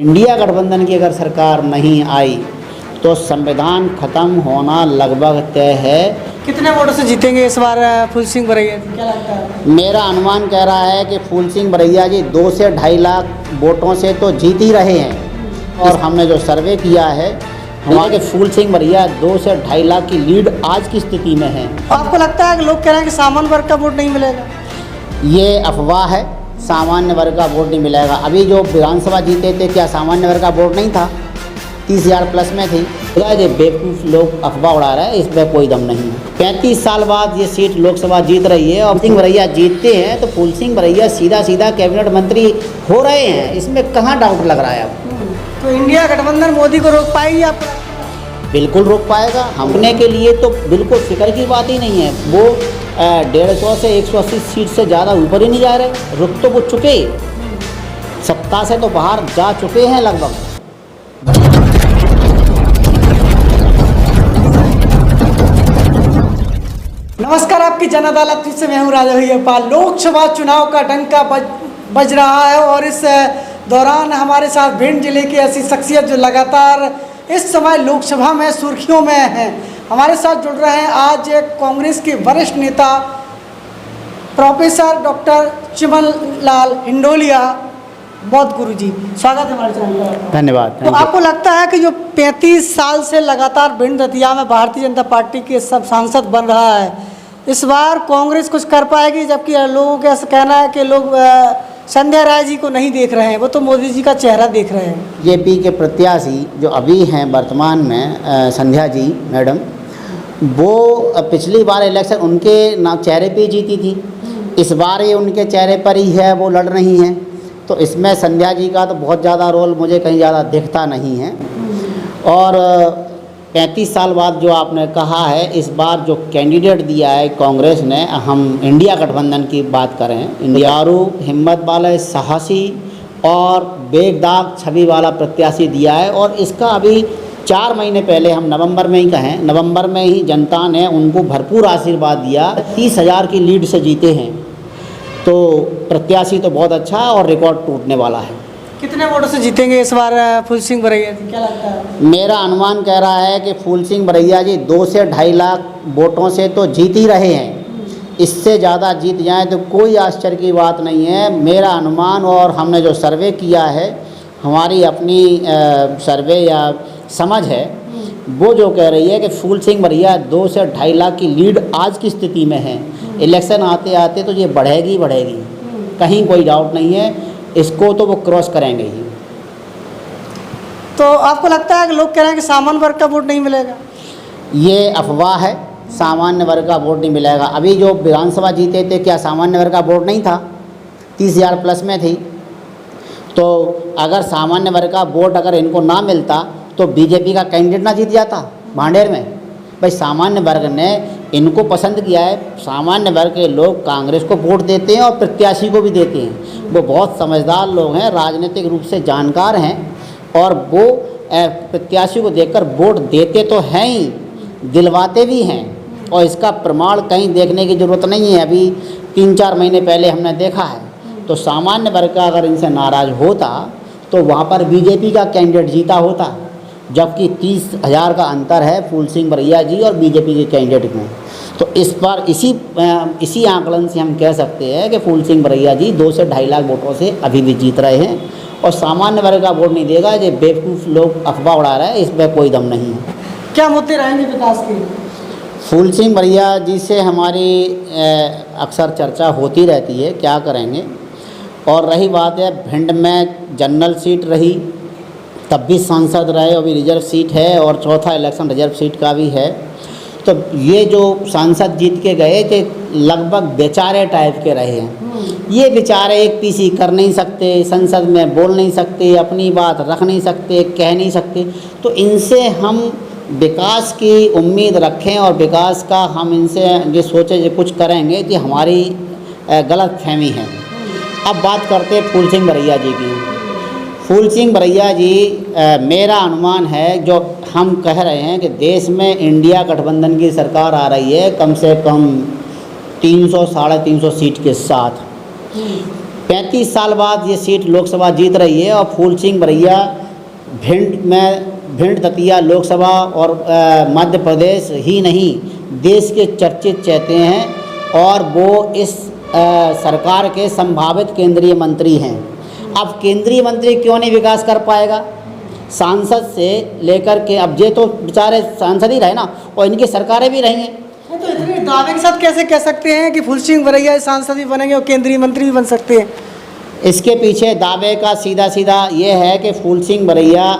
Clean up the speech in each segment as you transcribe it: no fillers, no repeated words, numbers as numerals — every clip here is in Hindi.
इंडिया गठबंधन की अगर सरकार नहीं आई तो संविधान खत्म होना लगभग तय है। कितने वोटों से जीतेंगे इस बार फूल सिंह बरैया जी, क्या लगता है? मेरा अनुमान कह रहा है कि फूल सिंह बरैया जी 2 से 2.5 लाख वोटों से तो जीत ही रहे हैं। और हमने जो सर्वे किया है हमारे फूल सिंह बरैया 2 से 2.5 लाख की लीड आज की स्थिति में है। आपको लगता है कि लोग कह रहे हैं कि सामान्य वर्ग का वोट नहीं मिलेगा? ये अफवाह है, सामान्य वर्ग का वोट नहीं मिलेगा। अभी जो विधानसभा जीते थे क्या सामान्य वर्ग का वोट नहीं था? 30,000 प्लस में थी। ये बेवकूफ़ लोग अफवाह उड़ा रहे हैं, इसमें कोई दम नहीं है। 35 साल बाद ये सीट लोकसभा जीत रही है और सिंह बरैया जीतते हैं तो फूल सिंह बरैया सीधा सीधा कैबिनेट मंत्री हो रहे हैं, इसमें कहाँ डाउट लग रहा है अब? तो इंडिया गठबंधन मोदी को रोक पाएगी आप? बिल्कुल रोक पाएगा। हमने के लिए तो बिल्कुल फिक्र की बात ही नहीं है। वो 150 से 180 सीट से ज़्यादा ऊपर ही नहीं जा रहे। रुक तो वो चुके, सत्ता से तो बाहर जा चुके हैं लगभग। नमस्कार, आपकी जन अदालत से मैं हूँ राजा भैया पाल। लोकसभा चुनाव का डंका बज रहा है और इस दौरान हमारे साथ भिंड जिले की ऐसी शख्सियत जो लगातार इस समय लोकसभा में सुर्खियों में हैं, हमारे साथ जुड़ रहे हैं आज कांग्रेस के वरिष्ठ नेता प्रोफेसर डॉक्टर चिमन लाल हिंडोलिया बौद्ध गुरु जी। स्वागत है हमारे चैनल पर। धन्यवाद। तो आपको लगता है कि जो 35 साल से लगातार भिंड दतिया में भारतीय जनता पार्टी के सब सांसद बन रहा है, इस बार कांग्रेस कुछ कर पाएगी? जबकि लोगों का कहना है कि लोग संध्या राय जी को नहीं देख रहे हैं, वो तो मोदी जी का चेहरा देख रहे हैं। जेपी के प्रत्याशी जो अभी हैं वर्तमान में संध्या जी मैडम, वो पिछली बार इलेक्शन उनके नाम चेहरे पे जीती थी। इस बार ये उनके चेहरे पर ही है, वो लड़ रही हैं। तो इसमें संध्या जी का तो बहुत ज़्यादा रोल मुझे कहीं ज़्यादा दिखता नहीं है। और 35 साल बाद जो आपने कहा है, इस बार जो कैंडिडेट दिया है कांग्रेस ने, हम इंडिया गठबंधन की बात करें, इंडियारू हिम्मत वाले साहसी और बेदाग छवि वाला प्रत्याशी दिया है। और इसका अभी 4 महीने पहले, हम नवंबर में ही कहें, नवंबर में ही जनता ने उनको भरपूर आशीर्वाद दिया। 30,000 की लीड से जीते हैं। तो प्रत्याशी तो बहुत अच्छा है और रिकॉर्ड टूटने वाला है। कितने वोटों से जीतेंगे इस बार फूल सिंह बरैया जी, क्या लगता है? मेरा अनुमान कह रहा है कि फूल सिंह बरैया जी 2 से 2.5 लाख वोटों से तो जीत ही रहे हैं। इससे ज़्यादा जीत जाए तो कोई आश्चर्य की बात नहीं है। मेरा अनुमान, और हमने जो सर्वे किया है, हमारी अपनी सर्वे या समझ है, वो जो कह रही है कि फूल सिंह बरैया 2 से 2.5 लाख की लीड आज की स्थिति में है। इलेक्शन आते आते तो ये बढ़ेगी बढ़ेगी, कहीं कोई डाउट नहीं है। इसको तो वो क्रॉस करेंगे ही। तो आपको लगता है कि लोग कह रहे हैं कि सामान्य वर्ग का वोट नहीं मिलेगा? ये अफवाह है, सामान्य वर्ग का वोट नहीं मिलेगा। अभी जो विधानसभा जीते थे क्या सामान्य वर्ग का वोट नहीं था? 30,000 प्लस में थी। तो अगर सामान्य वर्ग का वोट अगर इनको ना मिलता तो बीजेपी का कैंडिडेट ना जीत जाता भांडेर में। भाई सामान्य वर्ग ने इनको पसंद किया है। सामान्य वर्ग के लोग कांग्रेस को वोट देते हैं और प्रत्याशी को भी देते हैं। वो बहुत समझदार लोग हैं, राजनीतिक रूप से जानकार हैं, और वो प्रत्याशी को देखकर वोट देते तो हैं ही, दिलवाते भी हैं। और इसका प्रमाण कहीं देखने की ज़रूरत नहीं है। अभी 3-4 महीने पहले हमने देखा है। तो सामान्य वर्ग का अगर इनसे नाराज़ होता तो वहाँ पर बीजेपी का कैंडिडेट जीता होता, जबकि 30,000 का अंतर है फूल सिंह बरैया जी और बीजेपी के कैंडिडेट में। तो इस बार इसी आंकलन से हम कह सकते हैं कि फूल सिंह बरैया जी 2 से 2.5 लाख वोटों से अभी भी जीत रहे हैं। और सामान्य वर्ग का वोट नहीं देगा, ये बेवकूफ़ लोग अफवाह उड़ा रहे हैं, इसमें कोई दम नहीं है। क्या मुद्दे रहेंगे विकास के? फूल सिंह बरैया जी से हमारी अक्सर चर्चा होती रहती है, क्या करेंगे। और रही बात है भिंड में जनरल सीट रही, तब भी सांसद रहे, अभी रिजर्व सीट है, और चौथा इलेक्शन रिजर्व सीट का भी है। तो ये जो सांसद जीत के गए थे लगभग बेचारे टाइप के रहे हैं। ये बेचारे एक पीसी कर नहीं सकते, संसद में बोल नहीं सकते, अपनी बात रख नहीं सकते, कह नहीं सकते। तो इनसे हम विकास की उम्मीद रखें और विकास का हम इनसे ये सोचे जो कुछ करेंगे, कि हमारी गलत फहमी है। अब बात करते हैं फूल सिंह बरैया जी की। फूल सिंह बरैया जी, मेरा अनुमान है, जो हम कह रहे हैं कि देश में इंडिया गठबंधन की सरकार आ रही है कम से कम 300 साढ़े 300 सीट के साथ। 35 साल बाद ये सीट लोकसभा जीत रही है और फूल सिंह बरैया भिंड दतिया लोकसभा और मध्य प्रदेश ही नहीं देश के चर्चित चेहरे हैं और वो इस सरकार के संभावित केंद्रीय मंत्री हैं। अब केंद्रीय मंत्री क्यों नहीं विकास कर पाएगा? सांसद से लेकर के, अब ये तो बेचारे सांसद ही रहे ना, और इनकी सरकारें भी रही हैं। तो इतने दावे के साथ कैसे कह सकते हैं कि फूल सिंह बरैया सांसद भी बनेंगे और केंद्रीय मंत्री भी बन सकते हैं? इसके पीछे दावे का सीधा सीधा ये है कि फूल सिंह बरैया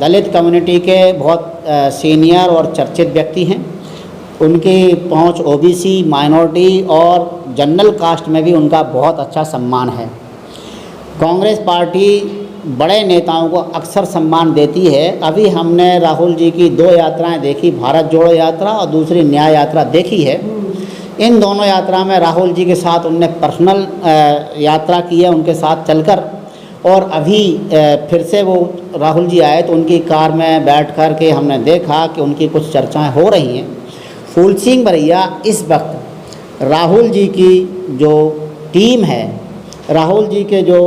दलित कम्युनिटी के बहुत सीनियर और चर्चित व्यक्ति हैं। उनकी पहुंच ओबीसी, माइनॉरिटी और जनरल कास्ट में भी उनका बहुत अच्छा सम्मान है। कांग्रेस पार्टी बड़े नेताओं को अक्सर सम्मान देती है। अभी हमने राहुल जी की 2 यात्राएं देखी, भारत जोड़ो यात्रा और दूसरी न्याय यात्रा देखी है। इन दोनों यात्रा में राहुल जी के साथ उनने पर्सनल यात्रा की है उनके साथ चलकर, और अभी फिर से वो राहुल जी आए तो उनकी कार में बैठ कर के हमने देखा कि उनकी कुछ चर्चाएं हो रही हैं। फूल सिंह बरैया इस वक्त राहुल जी की जो टीम है, राहुल जी के जो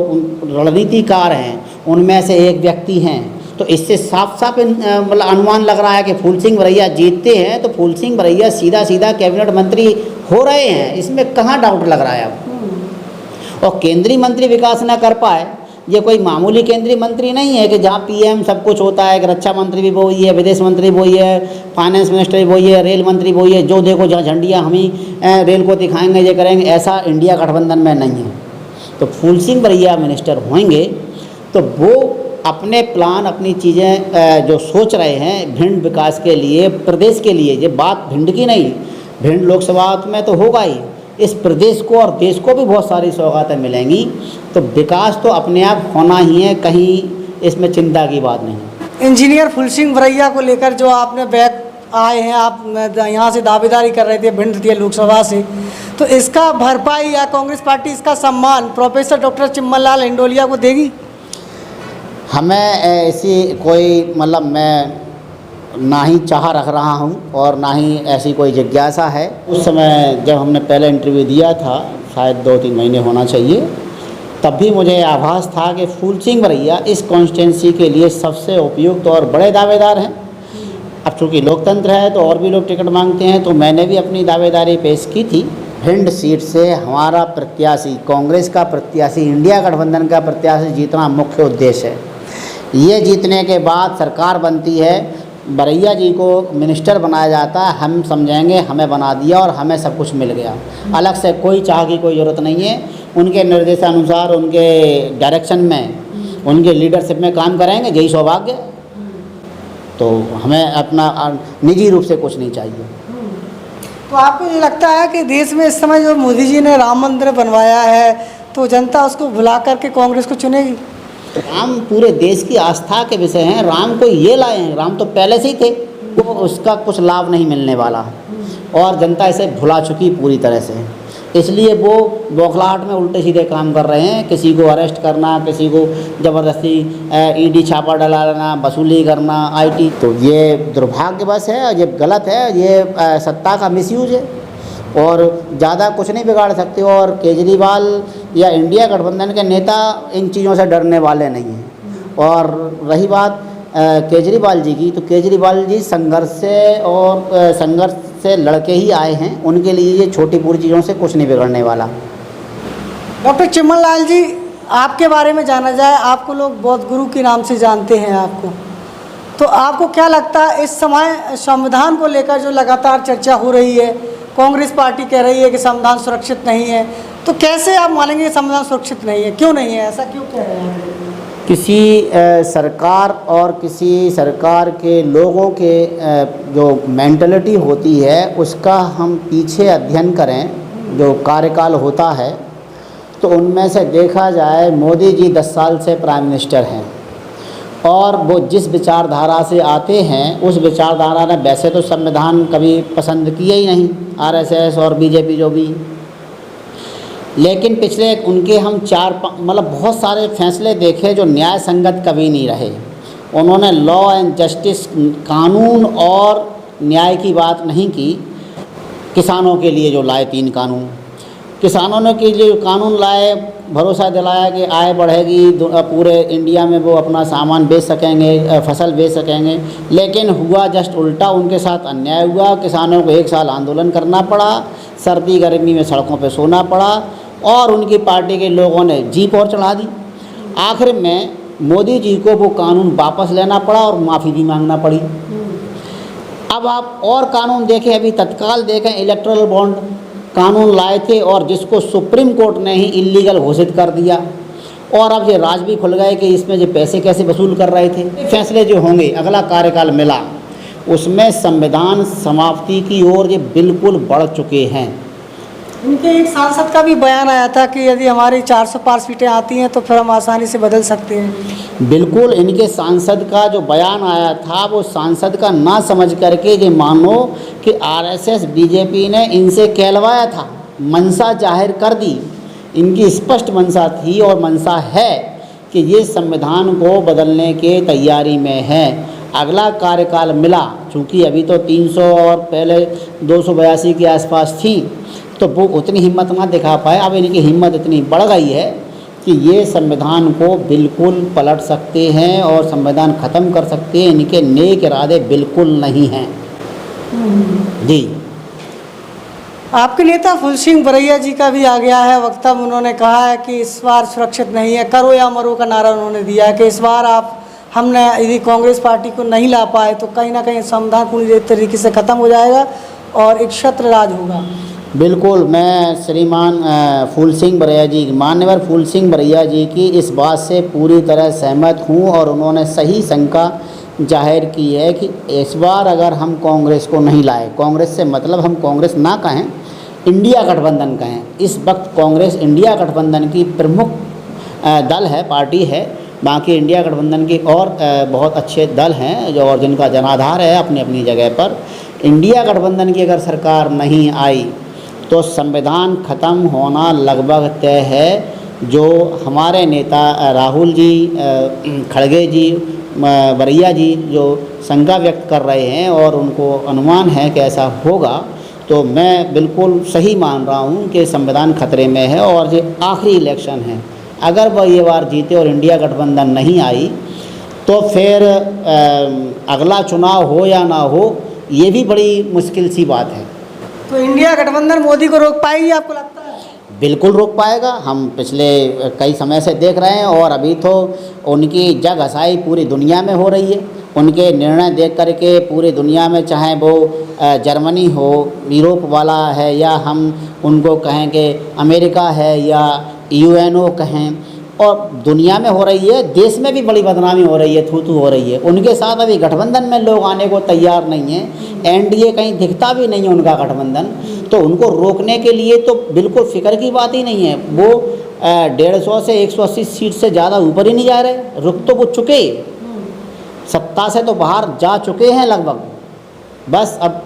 रणनीतिकार हैं, उनमें से एक व्यक्ति हैं। तो इससे साफ साफ मतलब अनुमान लग रहा है कि फूल सिंह बरैया जीतते हैं तो फूल सिंह बरैया सीधा सीधा कैबिनेट मंत्री हो रहे हैं। इसमें कहाँ डाउट लग रहा है अब? और केंद्रीय मंत्री विकास ना कर पाए, ये कोई मामूली केंद्रीय मंत्री नहीं है कि जहाँ पीएम सब कुछ होता है कि रक्षा मंत्री भी वही है, विदेश मंत्री भी वही है, फाइनेंस मिनिस्टर भी वही है, रेल मंत्री वही है, जो देखो जहाँ झंडियाँ हम ही रेल को दिखाएंगे, ये करेंगे। ऐसा इंडिया गठबंधन में नहीं है। तो फूल सिंह बरैया मिनिस्टर होंगे तो वो अपने प्लान, अपनी चीज़ें जो सोच रहे हैं भिंड विकास के लिए, प्रदेश के लिए, ये बात भिंड की नहीं, भिंड लोकसभा में तो होगा ही, इस प्रदेश को और देश को भी बहुत सारी सौगातें मिलेंगी। तो विकास तो अपने आप होना ही है, कहीं इसमें चिंता की बात नहीं। इंजीनियर फूल सिंह बरैया को लेकर जो आपने बैक आए हैं, आप यहाँ से दावेदारी कर रहे थे भिंड दतिया लोकसभा से, तो इसका भरपाई या कांग्रेस पार्टी इसका सम्मान प्रोफेसर डॉक्टर चिम्मनलाल हिंडोलिया को देगी? हमें ऐसी कोई मतलब मैं ना ही चाह रख रहा हूँ और ना ही ऐसी कोई जिज्ञासा है। उस समय जब हमने पहले इंटरव्यू दिया था, शायद 2-3 महीने होना चाहिए, तब भी मुझे आभास था कि फूल सिंह बरैया इस कॉन्स्टिट्यूंसी के लिए सबसे उपयुक्त और बड़े दावेदार हैं। अब चूँकि लोकतंत्र है तो और भी लोग टिकट मांगते हैं, तो मैंने भी अपनी दावेदारी पेश की थी। भिंड सीट से हमारा प्रत्याशी, कांग्रेस का प्रत्याशी, इंडिया गठबंधन का प्रत्याशी जीतना मुख्य उद्देश्य है। ये जीतने के बाद सरकार बनती है, बरैया जी को मिनिस्टर बनाया जाता है, हम समझेंगे हमें बना दिया और हमें सब कुछ मिल गया। अलग से कोई चाह की कोई ज़रूरत नहीं है। उनके निर्देशानुसार, उनके डायरेक्शन में, उनके लीडरशिप में काम करेंगे, यही सौभाग्य। तो हमें अपना निजी रूप से कुछ नहीं चाहिए। तो आपको ये लगता है कि देश में इस समय जो मोदी जी ने राम मंदिर बनवाया है तो जनता उसको भुला करके कांग्रेस को चुनेगी? राम पूरे देश की आस्था के विषय हैं। राम को ये लाए हैं, राम तो पहले से ही थे, वो उसका कुछ लाभ नहीं मिलने वाला और जनता इसे भुला चुकी पूरी तरह से। इसलिए वो बौखलाहट में उल्टे सीधे काम कर रहे हैं। किसी को अरेस्ट करना, किसी को ज़बरदस्ती ईडी छापा डलाना, वसूली करना, आईटी, तो ये दुर्भाग्यवश है, ये गलत है, ये सत्ता का मिसयूज है और ज़्यादा कुछ नहीं बिगाड़ सकते। और केजरीवाल या इंडिया गठबंधन के नेता इन चीज़ों से डरने वाले नहीं हैं। और रही बात केजरीवाल जी की, तो केजरीवाल जी संघर्ष से लड़के ही आए हैं। उनके लिए ये छोटी पूरी चीज़ों से कुछ नहीं बिगड़ने वाला। डॉक्टर चिम्मनलाल जी, आपके बारे में जाना जाए, आपको लोग बहुत गुरु के नाम से जानते हैं आपको, तो आपको क्या लगता है इस समय संविधान को लेकर जो लगातार चर्चा हो रही है, कांग्रेस पार्टी कह रही है कि संविधान सुरक्षित नहीं है, तो कैसे आप मानेंगे कि संविधान सुरक्षित नहीं है? क्यों नहीं है, ऐसा क्यों कह रहे हैं? किसी सरकार और किसी सरकार के लोगों के जो मेंटलिटी होती है उसका हम पीछे अध्ययन करें, जो कार्यकाल होता है, तो उनमें से देखा जाए मोदी जी 10 साल से प्राइम मिनिस्टर हैं और वो जिस विचारधारा से आते हैं उस विचारधारा ने वैसे तो संविधान कभी पसंद किया ही नहीं, आरएसएस और बीजेपी जो भी, लेकिन पिछले उनके हम मतलब बहुत सारे फैसले देखे जो न्याय संगत कभी नहीं रहे। उन्होंने लॉ एंड जस्टिस, कानून और न्याय की बात नहीं की। किसानों के लिए जो लाए 3 कानून, किसानों ने के लिए कानून लाए भरोसा दिलाया कि आय बढ़ेगी, पूरे इंडिया में वो अपना सामान बेच सकेंगे, फसल बेच सकेंगे, लेकिन हुआ जस्ट उल्टा। उनके साथ अन्याय हुआ। किसानों को 1 साल आंदोलन करना पड़ा, सर्दी गर्मी में सड़कों पे सोना पड़ा, और उनकी पार्टी के लोगों ने जीप और चढ़ा दी। आखिर में मोदी जी को वो कानून वापस लेना पड़ा और माफ़ी भी मांगना पड़ी। अब आप और कानून देखें, अभी तत्काल देखें, इलेक्टोरल बॉन्ड कानून लाए थे और जिसको सुप्रीम कोर्ट ने ही इल्लीगल घोषित कर दिया, और अब ये राज भी खुल गए कि इसमें जो पैसे कैसे वसूल कर रहे थे। फैसले जो होंगे, अगला कार्यकाल मिला, उसमें संविधान समाप्ति की ओर ये बिल्कुल बढ़ चुके हैं। उनके एक सांसद का भी बयान आया था कि यदि हमारी 400 पार सीटें आती हैं तो फिर हम आसानी से बदल सकते हैं। बिल्कुल, इनके सांसद का जो बयान आया था वो सांसद का ना समझ करके ये मानो कि आरएसएस बीजेपी ने इनसे कहलवाया था, मंशा जाहिर कर दी। इनकी स्पष्ट मंशा थी और मंशा है कि ये संविधान को बदलने के तैयारी में है। अगला कार्यकाल मिला, चूँकि अभी तो 300 और पहले 282 के आसपास थी, तो वो उतनी हिम्मत ना दिखा पाए। अब इनकी हिम्मत इतनी बढ़ गई है कि ये संविधान को बिल्कुल पलट सकते हैं और संविधान ख़त्म कर सकते हैं। इनके नेक इरादे बिल्कुल नहीं हैं। जी, आपके नेता फूल सिंह बरैया जी का भी आ गया है वक्तव्य। उन्होंने कहा है कि इस बार सुरक्षित नहीं है, करो या मरो का नारा उन्होंने दिया है कि इस बार हमने यदि कांग्रेस पार्टी को नहीं ला पाए तो कहीं ना कहीं संविधान पूरी तरीके से ख़त्म हो जाएगा और एक छत्र राज होगा। बिल्कुल, मैं श्रीमान फूल सिंह बरैया जी, मान्यवर फूल सिंह बरैया जी की इस बात से पूरी तरह सहमत हूँ, और उन्होंने सही शंका जाहिर की है कि इस बार अगर हम कांग्रेस को नहीं लाए, कांग्रेस से मतलब हम कांग्रेस ना कहें, इंडिया गठबंधन कहें। इस वक्त कांग्रेस इंडिया गठबंधन की प्रमुख दल है, पार्टी है। बाकी इंडिया गठबंधन के और बहुत अच्छे दल हैं जो, और जिनका जनाधार है अपनी अपनी जगह पर। इंडिया गठबंधन की अगर सरकार नहीं आई तो संविधान ख़त्म होना लगभग तय है। जो हमारे नेता राहुल जी, खड़गे जी, बरैया जी जो शंका व्यक्त कर रहे हैं और उनको अनुमान है कि ऐसा होगा, तो मैं बिल्कुल सही मान रहा हूँ कि संविधान खतरे में है और ये आखिरी इलेक्शन है। अगर वह ये बार जीते और इंडिया गठबंधन नहीं आई तो फिर अगला चुनाव हो या ना हो, ये भी बड़ी मुश्किल सी बात है। तो इंडिया गठबंधन मोदी को रोक पाएगी, आपको लगता है? बिल्कुल रोक पाएगा। हम पिछले कई समय से देख रहे हैं, और अभी तो उनकी जग हसाई पूरी दुनिया में हो रही है। उनके निर्णय देख करके पूरी दुनिया में, चाहे वो जर्मनी हो, यूरोप वाला है, या हम उनको कहें कि अमेरिका है, या यूएनओ कहें, और दुनिया में हो रही है, देश में भी बड़ी बदनामी हो रही है, थू हो रही है। उनके साथ अभी गठबंधन में लोग आने को तैयार नहीं हैं। एनडीए कहीं दिखता भी नहीं है उनका गठबंधन, तो उनको रोकने के लिए तो बिल्कुल फिक्र की बात ही नहीं है। वो 150 से 180 सीट से ज़्यादा ऊपर ही नहीं जा रहे, रुक तो वो चुके, सत्ता से तो बाहर जा चुके हैं लगभग। बस अब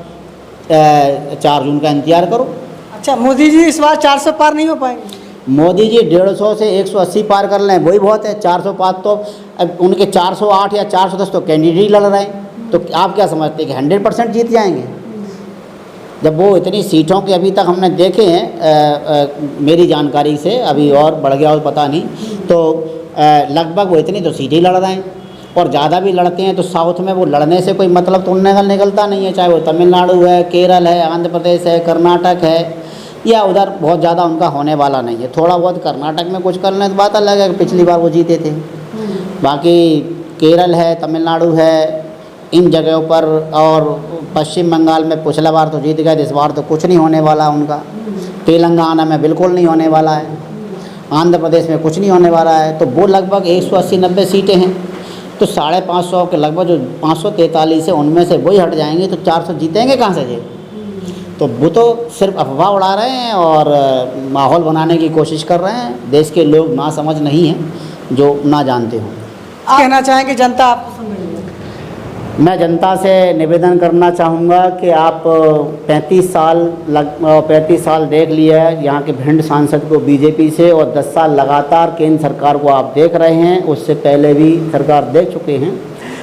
4 जून का इंतजार करो। अच्छा, मोदी जी इस बार 400 पार नहीं हो पाएंगे? मोदी जी 150 से 180 पार कर लें वही बहुत है। 400 पार तो अब उनके 408 या 410 तो कैंडिडेट लड़ रहे हैं, तो आप क्या समझते हैं कि 100% जीत जाएंगे? जब वो इतनी सीटों के अभी तक हमने देखे हैं, मेरी जानकारी से, अभी और बढ़ गया हो पता नहीं, तो लगभग वो इतनी तो सीटें लड़ रहे हैं। और ज़्यादा भी लड़ते हैं तो साउथ में वो लड़ने से कोई मतलब तो उन्हें निकलता नहीं है, चाहे वो तमिलनाडु है, केरल है, आंध्र प्रदेश है, कर्नाटक है, या उधर बहुत ज़्यादा उनका होने वाला नहीं है। थोड़ा बहुत कर्नाटक में कुछ कर लें तो बात अलग है, पिछली बार वो जीते थे। बाकी केरल है, तमिलनाडु है, इन जगहों पर, और पश्चिम बंगाल में पिछला बार तो जीत गए, इस बार तो कुछ नहीं होने वाला उनका। तेलंगाना में बिल्कुल नहीं होने वाला है, आंध्र प्रदेश में कुछ नहीं होने वाला है। तो वो लगभग 180-90 सीटें हैं, तो 550 के लगभग जो 543 है उनमें से वही हट जाएंगे, तो 400 जीतेंगे कहाँ से जी? तो वो तो सिर्फ अफवाह उड़ा रहे हैं और माहौल बनाने की कोशिश कर रहे हैं। देश के लोग ना समझ नहीं हैं जो ना जानते हों। आप कहना चाहेंगे जनता आपको सुन रही है? मैं जनता से निवेदन करना चाहूँगा कि आप 35 साल देख लिया है यहाँ के भिंड सांसद को बीजेपी से, और 10 साल लगातार केंद्र सरकार को आप देख रहे हैं। उससे पहले भी सरकार देख चुके हैं,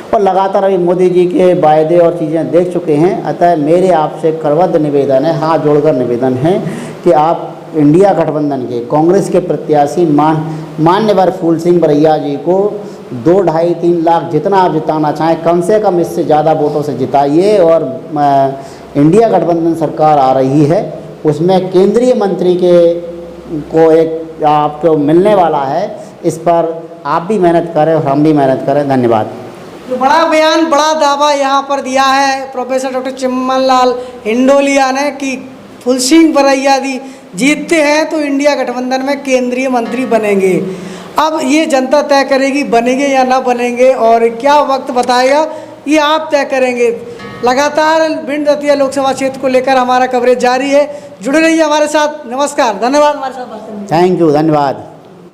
और लगातार अभी मोदी जी के वायदे और चीज़ें देख चुके हैं। अतः मेरे आपसे करबद्ध निवेदन है, हाथ जोड़कर निवेदन है कि आप इंडिया गठबंधन के कांग्रेस के प्रत्याशी मान्यवर फूल सिंह बरैया जी को 2-2.5-3 लाख जितना आप जिताना चाहें कम से कम इससे ज़्यादा वोटों से जिताइए। और इंडिया गठबंधन सरकार आ रही है, उसमें केंद्रीय मंत्री को एक आपको मिलने वाला है, इस पर आप भी मेहनत करें और हम भी मेहनत करें। धन्यवाद। जो बड़ा बयान, बड़ा दावा यहाँ पर दिया है प्रोफेसर डॉक्टर चिमन लाल हिंडोलिया ने कि फूल सिंह बरैया जी जीतते हैं तो इंडिया गठबंधन में केंद्रीय मंत्री बनेंगे। अब ये जनता तय करेगी बनेंगे या ना बनेंगे, और क्या वक्त बताएगा ये आप तय करेंगे। लगातार भिंड दतिया लोकसभा क्षेत्र को लेकर हमारा कवरेज जारी है, जुड़े रहिए हमारे साथ। नमस्कार, धन्यवाद हमारे साथ बात करने के लिए। थैंक यू, धन्यवाद।